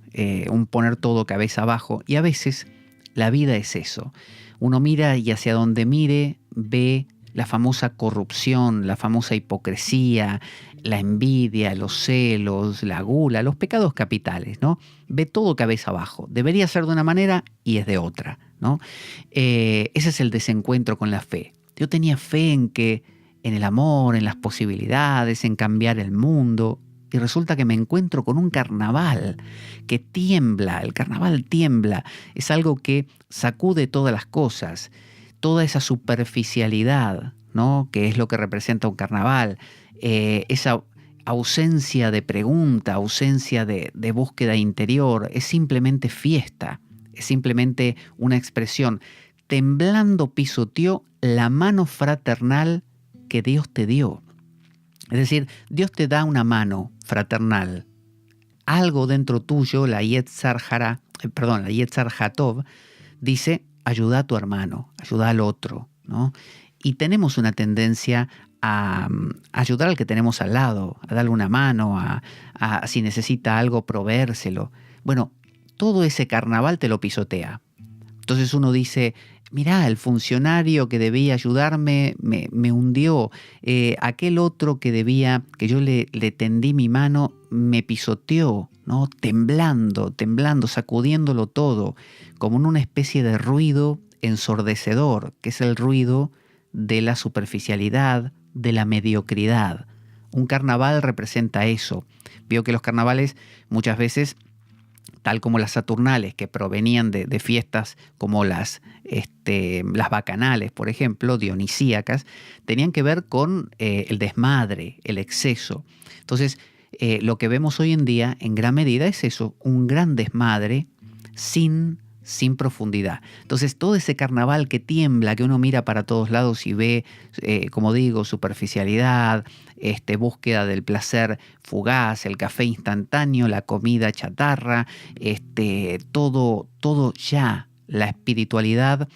un poner todo cabeza abajo, y a veces la vida es eso. Uno mira y hacia donde mire ve la famosa corrupción, la famosa hipocresía, la envidia, los celos, la gula, los pecados capitales, ¿no? Ve todo cabeza abajo. Debería ser de una manera y es de otra, ¿no? Ese es el desencuentro con la fe. Yo tenía fe en el amor, en las posibilidades, en cambiar el mundo, y resulta que me encuentro con un carnaval que tiembla. El carnaval tiembla, es algo que sacude todas las cosas, toda esa superficialidad, ¿no? Que es lo que representa un carnaval, esa ausencia de pregunta, ausencia de búsqueda interior, es simplemente fiesta, es simplemente una expresión. Temblando pisoteó la mano fraternal que Dios te dio. Es decir, Dios te da una mano fraternal. Algo dentro tuyo, la Yetzar Hatov, dice, ayuda a tu hermano, ayuda al otro, ¿no? Y tenemos una tendencia a ayudar al que tenemos al lado, a darle una mano, a si necesita algo, proveérselo. Bueno, todo ese carnaval te lo pisotea. Entonces uno dice, mirá, el funcionario que debía ayudarme me hundió, aquel otro que yo le tendí mi mano, me pisoteó, ¿no? Temblando, sacudiéndolo todo, como en una especie de ruido ensordecedor, que es el ruido de la superficialidad, de la mediocridad. Un carnaval representa eso. Veo que los carnavales muchas veces, tal como las Saturnales, que provenían de fiestas como las bacanales, por ejemplo, dionisíacas, tenían que ver con el desmadre, el exceso. Entonces, lo que vemos hoy en día, en gran medida, es eso, un gran desmadre sin profundidad. Entonces, todo ese carnaval que tiembla, que uno mira para todos lados y ve, como digo, superficialidad, búsqueda del placer fugaz, el café instantáneo, la comida chatarra, todo ya, la espiritualidad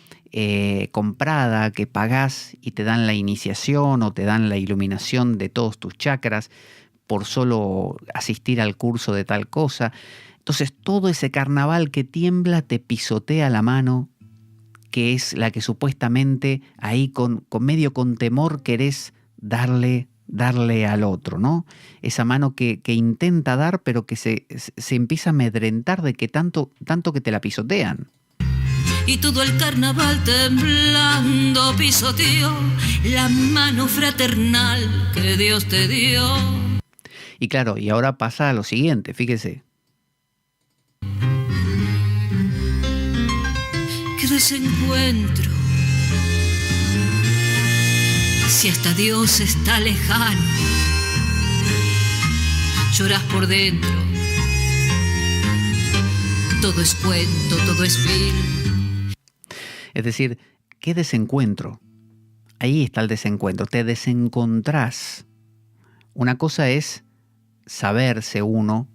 comprada que pagás y te dan la iniciación o te dan la iluminación de todos tus chakras por solo asistir al curso de tal cosa. Entonces todo ese carnaval que tiembla te pisotea la mano, que es la que supuestamente ahí con temor querés darle al otro, ¿no? Esa mano que intenta dar, pero que se empieza a amedrentar de que tanto que te la pisotean. Y todo el carnaval temblando pisoteó la mano fraternal que Dios te dio. Y claro, y ahora pasa a lo siguiente, fíjese. Qué desencuentro, si hasta Dios está lejano, lloras por dentro, todo es cuento, todo es vil. Es decir, qué desencuentro. Ahí está el desencuentro, te desencontrás. Una cosa es saberse uno,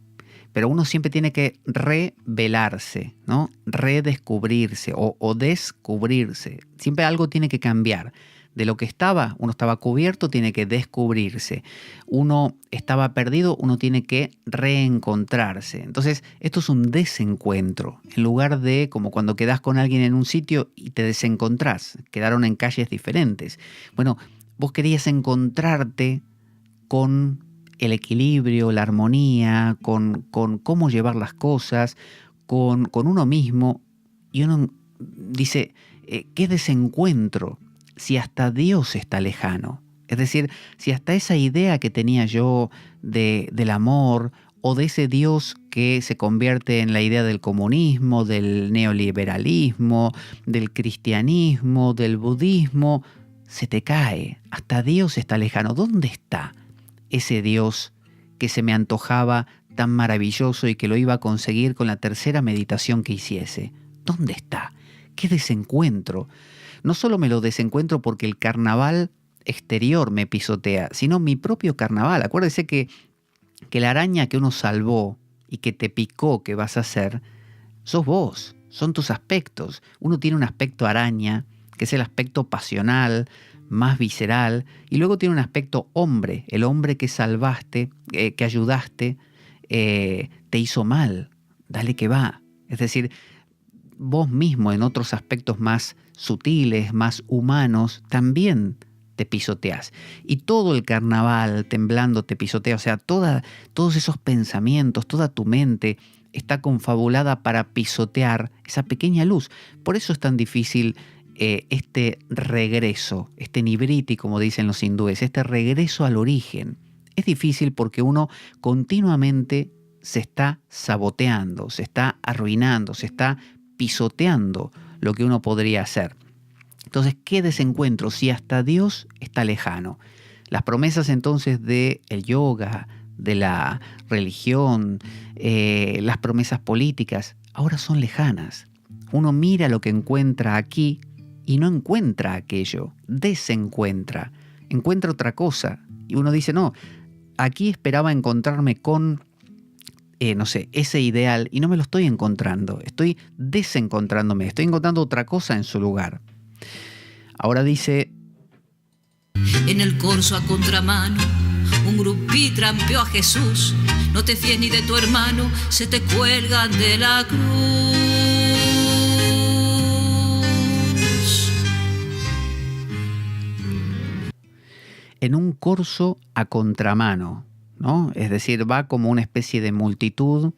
pero uno siempre tiene que revelarse, ¿no? Redescubrirse o descubrirse. Siempre algo tiene que cambiar. De lo que uno estaba cubierto, tiene que descubrirse. Uno estaba perdido, uno tiene que reencontrarse. Entonces, esto es un desencuentro. En lugar de como cuando quedás con alguien en un sitio y te desencontrás, quedaron en calles diferentes. Bueno, vos querías encontrarte con el equilibrio, la armonía, con cómo llevar las cosas, con uno mismo. Y uno dice, ¿qué desencuentro? Si hasta Dios está lejano. Es decir, si hasta esa idea que tenía yo del amor o de ese Dios que se convierte en la idea del comunismo, del neoliberalismo, del cristianismo, del budismo, se te cae. Hasta Dios está lejano. ¿Dónde está ese Dios que se me antojaba tan maravilloso y que lo iba a conseguir con la tercera meditación que hiciese? ¿Dónde está? ¡Qué desencuentro! No solo me lo desencuentro porque el carnaval exterior me pisotea, sino mi propio carnaval. Acuérdese que la araña que uno salvó y que te picó que vas a hacer, sos vos, son tus aspectos. Uno tiene un aspecto araña, que es el aspecto pasional, más visceral, y luego tiene un aspecto hombre, el hombre que salvaste, que ayudaste, te hizo mal, dale que va. Es decir, vos mismo en otros aspectos más sutiles, más humanos, también te pisoteas. Y todo el carnaval temblando te pisotea. O sea, todos esos pensamientos, toda tu mente está confabulada para pisotear esa pequeña luz. Por eso es tan difícil este regreso, este nibriti, como dicen los hindúes, este regreso al origen. Es difícil porque uno continuamente se está saboteando, se está arruinando, se está pisoteando lo que uno podría hacer. Entonces, ¿qué desencuentro si hasta Dios está lejano? Las promesas entonces del yoga, de la religión, las promesas políticas, ahora son lejanas. Uno mira lo que encuentra aquí y no encuentra aquello, desencuentra, encuentra otra cosa. Y uno dice, no, aquí esperaba encontrarme con, no sé, ese ideal y no me lo estoy encontrando, estoy desencontrándome, estoy encontrando otra cosa en su lugar. Ahora dice: en el corso a contramano, un grupí trampeó a Jesús. No te fíes ni de tu hermano, se te cuelgan de la cruz. En un corso a contramano, ¿no? Es decir, va como una especie de multitud,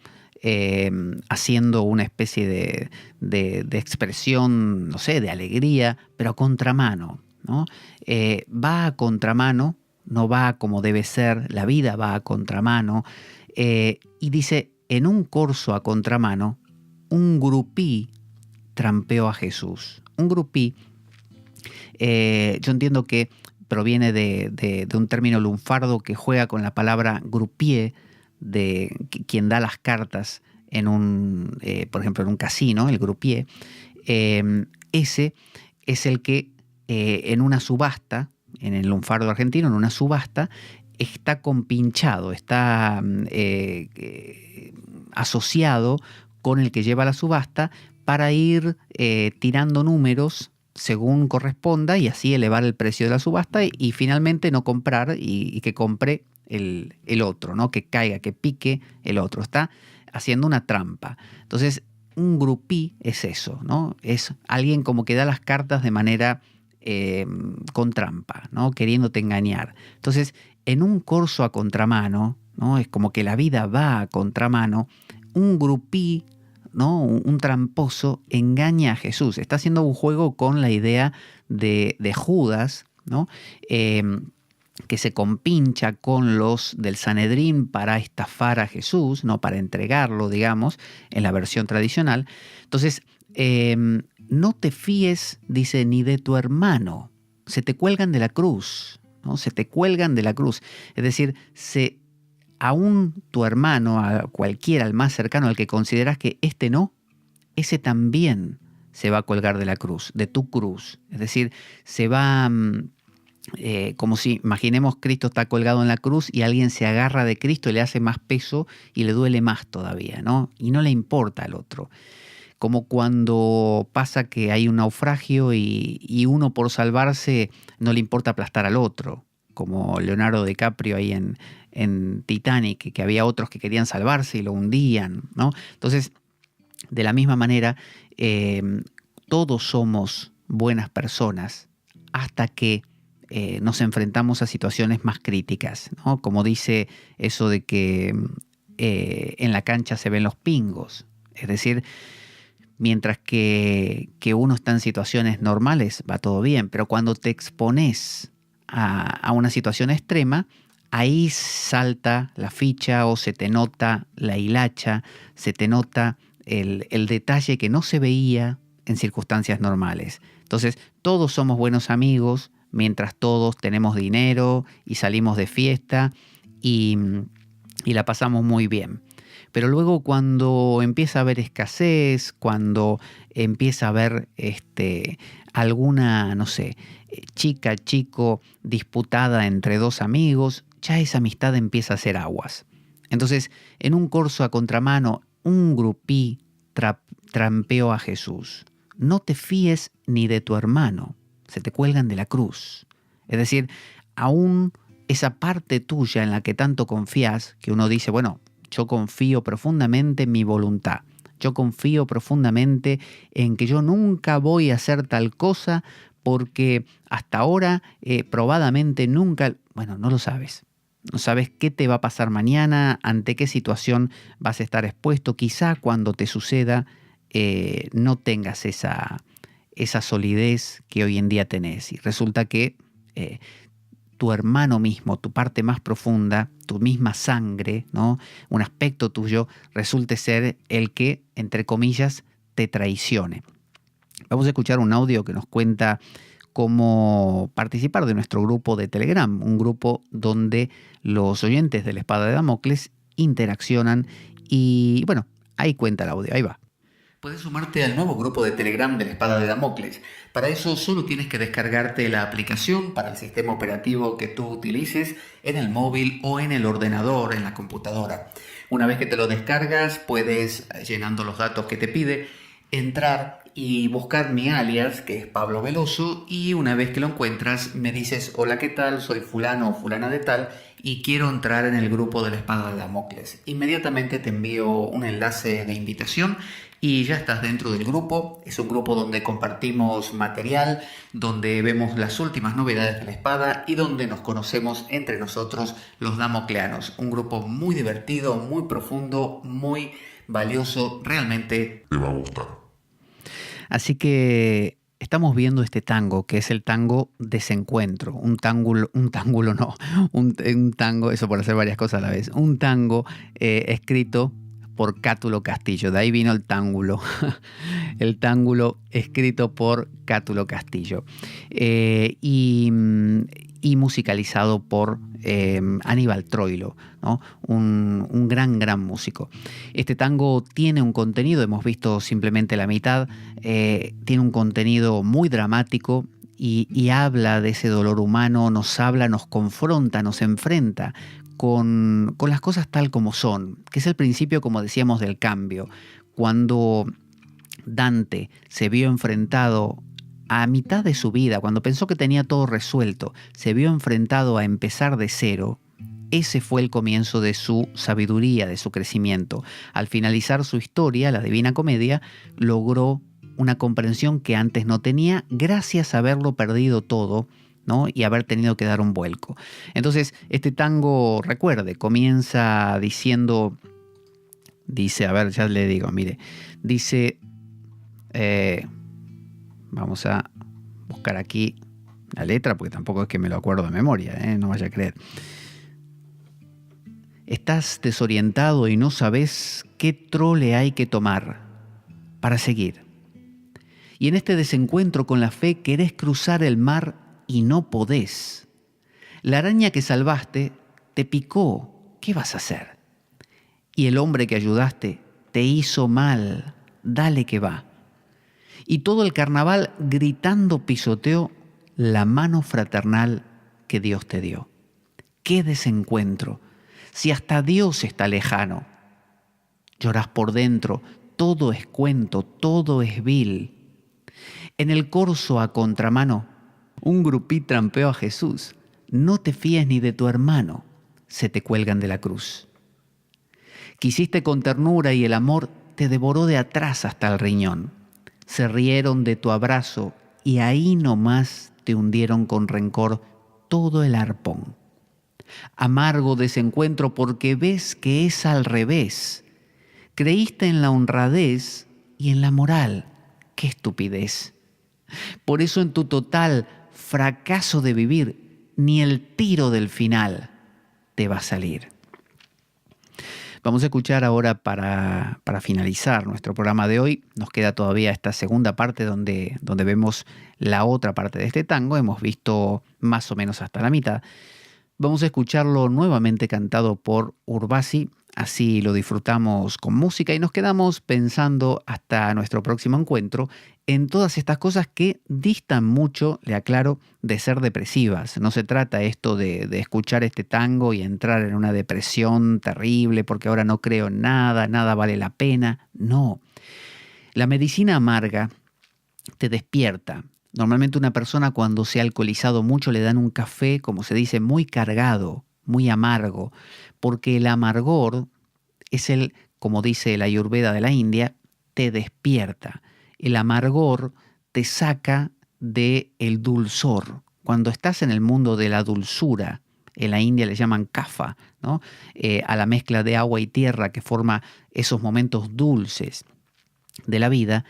haciendo una especie de expresión, no sé, de alegría, pero a contramano, ¿no? Va a contramano, no va como debe ser, la vida va a contramano, y dice, en un corso a contramano, un grupí trampeó a Jesús. Un grupí, yo entiendo que proviene de un término lunfardo que juega con la palabra grupier, de quien da las cartas en un, por ejemplo, en un casino, el grupier. Ese es el que en una subasta, en el lunfardo argentino, en una subasta, está compinchado, está asociado con el que lleva la subasta para ir tirando números según corresponda y así elevar el precio de la subasta y finalmente no comprar y que compre el otro, ¿no? Que caiga, que pique el otro. Está haciendo una trampa. Entonces, un grupí es eso, ¿no? Es alguien como que da las cartas de manera con trampa, ¿no? Queriéndote engañar. Entonces, en un corso a contramano, ¿no? Es como que la vida va a contramano. Un grupí, ¿no? Un tramposo engaña a Jesús. Está haciendo un juego con la idea de Judas, ¿no? Que se compincha con los del Sanedrín para estafar a Jesús, ¿no? Para entregarlo, digamos, en la versión tradicional. Entonces, no te fíes, dice, ni de tu hermano. Se te cuelgan de la cruz, ¿no? Se te cuelgan de la cruz. Es decir, aún tu hermano, a cualquiera, al más cercano, al que consideras que este no, ese también se va a colgar de la cruz, de tu cruz. Es decir, se va... como si, imaginemos, Cristo está colgado en la cruz y alguien se agarra de Cristo y le hace más peso y le duele más todavía, ¿no? Y no le importa al otro. Como cuando pasa que hay un naufragio y uno por salvarse no le importa aplastar al otro, como Leonardo DiCaprio ahí en Titanic, que había otros que querían salvarse y lo hundían, ¿no? Entonces, de la misma manera, todos somos buenas personas hasta que nos enfrentamos a situaciones más críticas, ¿no? Como dice eso de que en la cancha se ven los pingos. Es decir, mientras que uno está en situaciones normales, va todo bien, pero cuando te expones a una situación extrema, ahí salta la ficha o se te nota la hilacha, se te nota el detalle que no se veía en circunstancias normales. Entonces, todos somos buenos amigos mientras todos tenemos dinero y salimos de fiesta y la pasamos muy bien. Pero luego cuando empieza a haber escasez, cuando empieza a haber alguna, no sé, chica, chico disputada entre dos amigos, ya esa amistad empieza a hacer aguas. Entonces, en un corso a contramano, un grupí trampeó a Jesús. No te fíes ni de tu hermano, se te cuelgan de la cruz. Es decir, aún esa parte tuya en la que tanto confías, que uno dice, bueno, yo confío profundamente en mi voluntad. Yo confío profundamente en que yo nunca voy a hacer tal cosa porque hasta ahora, probadamente nunca... Bueno, no lo sabes. No sabes qué te va a pasar mañana, ante qué situación vas a estar expuesto. Quizá cuando te suceda no tengas esa solidez que hoy en día tenés. Y resulta que tu hermano mismo, tu parte más profunda, tu misma sangre, ¿no? Un aspecto tuyo, resulte ser el que, entre comillas, te traicione. Vamos a escuchar un audio que nos cuenta cómo participar de nuestro grupo de Telegram, un grupo donde los oyentes de la Espada de Damocles interaccionan y, bueno, ahí cuenta el audio, ahí va. Puedes sumarte al nuevo grupo de Telegram de la Espada de Damocles. Para eso solo tienes que descargarte la aplicación para el sistema operativo que tú utilices en el móvil o en el ordenador, en la computadora. Una vez que te lo descargas, puedes, llenando los datos que te pide, entrar y buscar mi alias, que es Pablo Veloso, y una vez que lo encuentras me dices, hola, ¿qué tal? Soy fulano o fulana de tal y quiero entrar en el grupo de la Espada de Damocles. Inmediatamente te envío un enlace de invitación y ya estás dentro del grupo. Es un grupo donde compartimos material, donde vemos las últimas novedades de la espada y donde nos conocemos entre nosotros los damocleanos. Un grupo muy divertido, muy profundo, muy valioso. Realmente te va a gustar. Así que estamos viendo este tango, que es el tango Desencuentro. Un tango, eso por hacer varias cosas a la vez. Un tango escrito por Cátulo Castillo. De ahí vino el tángulo. El tángulo escrito por Cátulo Castillo. Y musicalizado por Aníbal Troilo, ¿no? Un gran músico. Este tango tiene un contenido, hemos visto simplemente la mitad, tiene un contenido muy dramático y habla de ese dolor humano, nos confronta, nos enfrenta con las cosas tal como son, que es el principio, como decíamos, del cambio. Cuando Dante se vio enfrentado a mitad de su vida, cuando pensó que tenía todo resuelto, se vio enfrentado a empezar de cero, ese fue el comienzo de su sabiduría, de su crecimiento. Al finalizar su historia, la Divina Comedia, logró una comprensión que antes no tenía gracias a haberlo perdido todo, ¿no? Y haber tenido que dar un vuelco. Entonces, este tango, recuerde, comienza diciendo, dice, a ver, ya le digo, mire, dice, vamos a buscar aquí la letra, porque tampoco es que me lo acuerdo de memoria, no vaya a creer. Estás desorientado y no sabes qué trole hay que tomar para seguir. Y en este desencuentro con la fe querés cruzar el mar y no podés. La araña que salvaste te picó, ¿qué vas a hacer? Y el hombre que ayudaste te hizo mal, dale que va. Y todo el carnaval gritando pisoteó la mano fraternal que Dios te dio. ¡Qué desencuentro! Si hasta Dios está lejano. Llorás por dentro, todo es cuento, todo es vil. En el corso a contramano, un grupí trampeó a Jesús. No te fíes ni de tu hermano, se te cuelgan de la cruz. Quisiste con ternura y el amor te devoró de atrás hasta el riñón. Se rieron de tu abrazo y ahí nomás te hundieron con rencor todo el arpón. Amargo desencuentro porque ves que es al revés. Creíste en la honradez y en la moral. ¡Qué estupidez! Por eso en tu total fracaso de vivir, ni el tiro del final te va a salir. Vamos a escuchar ahora para finalizar nuestro programa de hoy. Nos queda todavía esta segunda parte donde vemos la otra parte de este tango. Hemos visto más o menos hasta la mitad. Vamos a escucharlo nuevamente cantado por Urbasi. Así lo disfrutamos con música y nos quedamos pensando hasta nuestro próximo encuentro en todas estas cosas que distan mucho, le aclaro, de ser depresivas. No se trata esto de escuchar este tango y entrar en una depresión terrible porque ahora no creo en nada, nada vale la pena. No. La medicina amarga te despierta. Normalmente una persona cuando se ha alcoholizado mucho le dan un café, como se dice, muy cargado, muy amargo, porque el amargor es como dice la Ayurveda de la India, te despierta. El amargor te saca del dulzor. Cuando estás en el mundo de la dulzura, en la India le llaman kapha, ¿no? A la mezcla de agua y tierra que forma esos momentos dulces de la vida,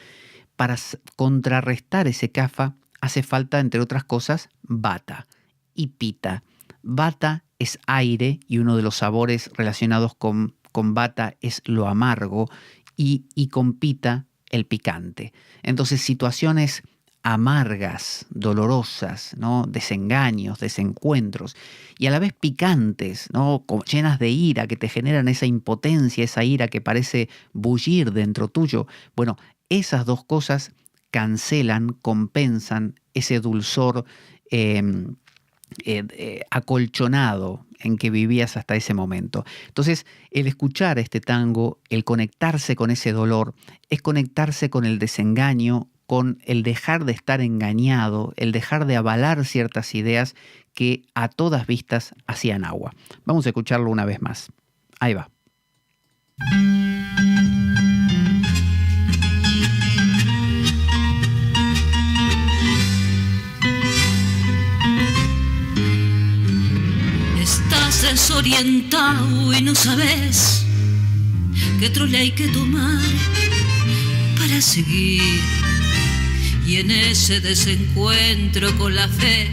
para contrarrestar ese kapha hace falta, entre otras cosas, vata y pita. Vata es aire y uno de los sabores relacionados con vata es lo amargo y con pita el picante. Entonces situaciones amargas, dolorosas, ¿no? Desengaños, desencuentros y a la vez picantes, ¿no? Llenas de ira que te generan esa impotencia, esa ira que parece bullir dentro tuyo. Bueno, esas dos cosas cancelan, compensan ese dulzor acolchonado en que vivías hasta ese momento. Entonces, el escuchar este tango, el conectarse con ese dolor, es conectarse con el desengaño, con el dejar de estar engañado, el dejar de avalar ciertas ideas que a todas vistas hacían agua. Vamos a escucharlo una vez más. Ahí va. Estás desorientado y no sabes qué trole hay que tomar para seguir. Y en ese desencuentro con la fe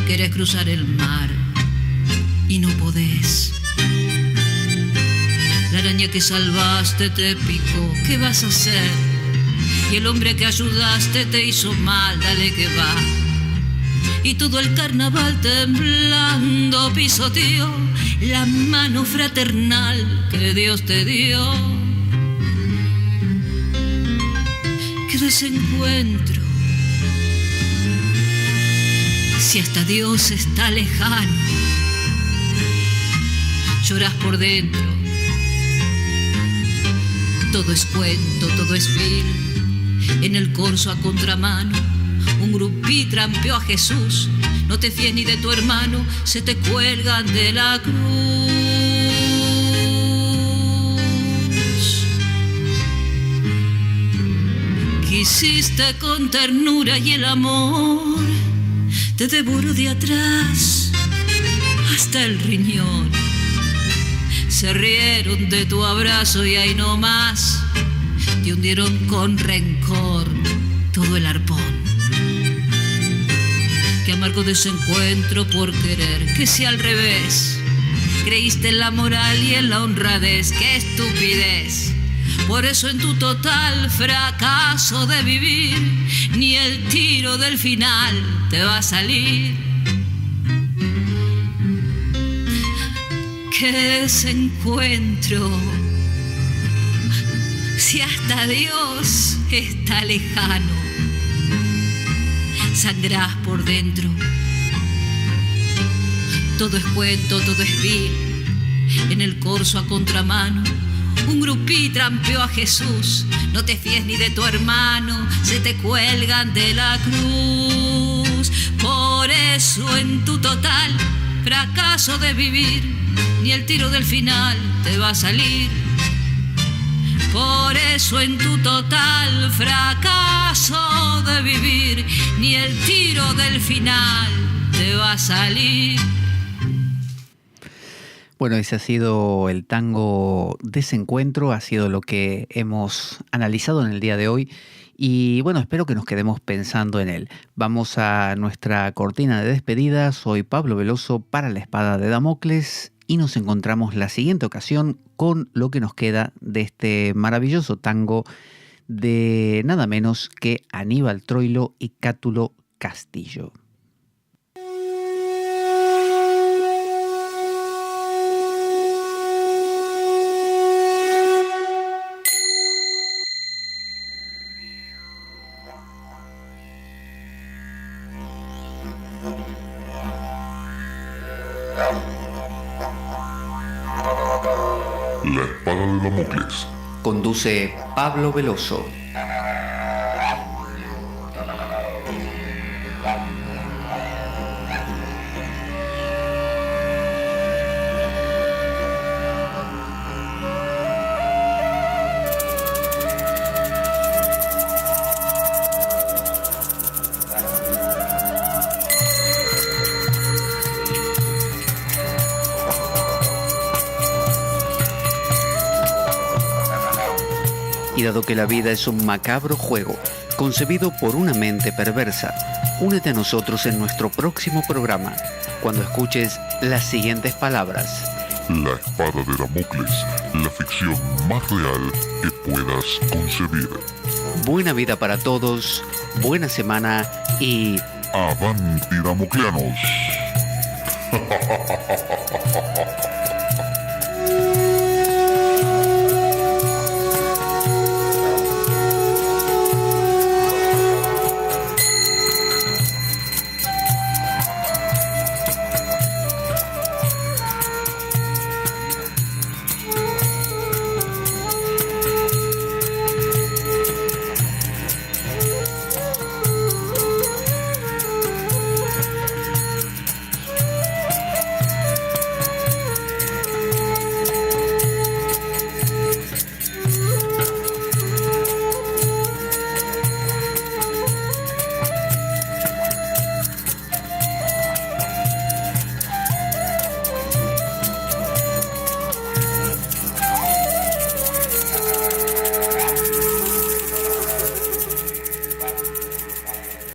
querés cruzar el mar y no podés. La araña que salvaste te picó, ¿qué vas a hacer? Y el hombre que ayudaste te hizo mal, dale que va. Y todo el carnaval temblando pisoteó la mano fraternal que Dios te dio. Qué desencuentro, si hasta Dios está lejano. Llorás por dentro, todo es cuento, todo es vil. En el corso a contramano un grupí trampeó a Jesús. No te fíes ni de tu hermano, se te cuelgan de la cruz. Quisiste con ternura y el amor te devoró de atrás hasta el riñón. Se rieron de tu abrazo y ahí nomás te hundieron con rencor todo el arpón. Qué amargo desencuentro por querer que sea al revés. Creíste en la moral y en la honradez, qué estupidez. Por eso en tu total fracaso de vivir, ni el tiro del final te va a salir. Qué desencuentro, si hasta Dios está lejano. Sangrás por dentro, todo es cuento, todo es vil. En el corso a contramano un grupí trampeó a Jesús. No te fíes ni de tu hermano, se te cuelgan de la cruz. Por eso en tu total fracaso de vivir, ni el tiro del final te va a salir. Por eso en tu total fracaso de vivir, ni el tiro del final te va a salir. Bueno, ese ha sido el tango Desencuentro, ha sido lo que hemos analizado en el día de hoy Y bueno, espero que nos quedemos pensando en él. Vamos a nuestra cortina de despedida. Soy Pablo Veloso para La Espada de Damocles y nos encontramos la siguiente ocasión con lo que nos queda de este maravilloso tango de nada menos que Aníbal Troilo y Cátulo Castillo. La Espada de Damocles. Conduce Pablo Veloso. Y dado que la vida es un macabro juego, concebido por una mente perversa, únete a nosotros en nuestro próximo programa, cuando escuches las siguientes palabras. La Espada de Damocles, la ficción más real que puedas concebir. Buena vida para todos, buena semana y... ¡Avanti, Damocleanos!